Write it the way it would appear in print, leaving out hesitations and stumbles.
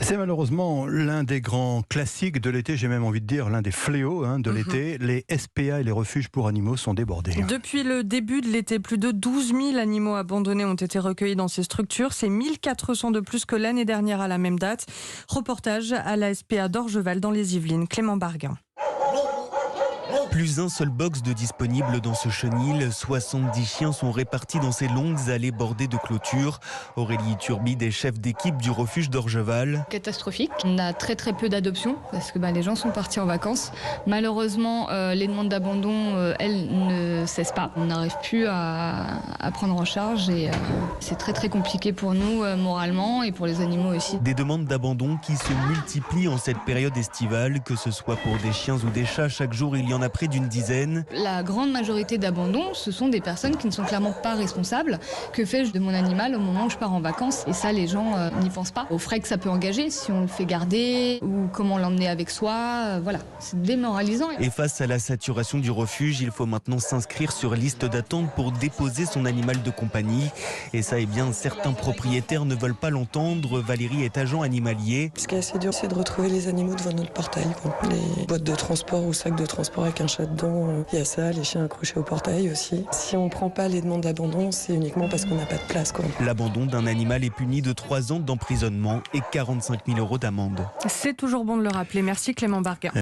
C'est malheureusement l'un des grands classiques de l'été, j'ai même envie de dire l'un des fléaux de l'été. Les SPA et les refuges pour animaux sont débordés. Depuis le début de l'été, plus de 12 000 animaux abandonnés ont été recueillis dans ces structures. C'est 1400 de plus que l'année dernière à la même date. Reportage à la SPA d'Orgeval dans les Yvelines. Clément Barguin. Plus un seul box de disponible dans ce chenil. 70 chiens sont répartis dans ces longues allées bordées de clôtures. Aurélie Turbide est chef d'équipe du refuge d'Orgeval. Catastrophique. On a très peu d'adoptions parce que les gens sont partis en vacances. Malheureusement, les demandes d'abandon, elles ne cessent pas. On n'arrive plus à prendre en charge et c'est très compliqué pour nous moralement et pour les animaux aussi. Des demandes d'abandon qui se multiplient en cette période estivale, que ce soit pour des chiens ou des chats. Chaque jour, il y en a près d'une dizaine. La grande majorité d'abandons, ce sont des personnes qui ne sont clairement pas responsables. Que fais-je de mon animal au moment où je pars en vacances? Et ça, les gens n'y pensent pas. Aux frais que ça peut engager si on le fait garder ou comment l'emmener avec soi. Voilà, c'est démoralisant. Et face à la saturation du refuge, il faut maintenant s'inscrire sur liste d'attente pour déposer son animal de compagnie. Et ça, certains propriétaires ne veulent pas l'entendre. Valérie est agent animalier. Ce qui est assez dur, c'est de retrouver les animaux devant notre portail. Les boîtes de transport ou sacs de transport avec un chat dedans, il y a ça, les chiens accrochés au portail aussi. Si on ne prend pas les demandes d'abandon, c'est uniquement parce qu'on n'a pas de place. L'abandon d'un animal est puni de 3 ans d'emprisonnement et 45 000 € d'amende. C'est toujours bon de le rappeler. Merci Clément Barguin.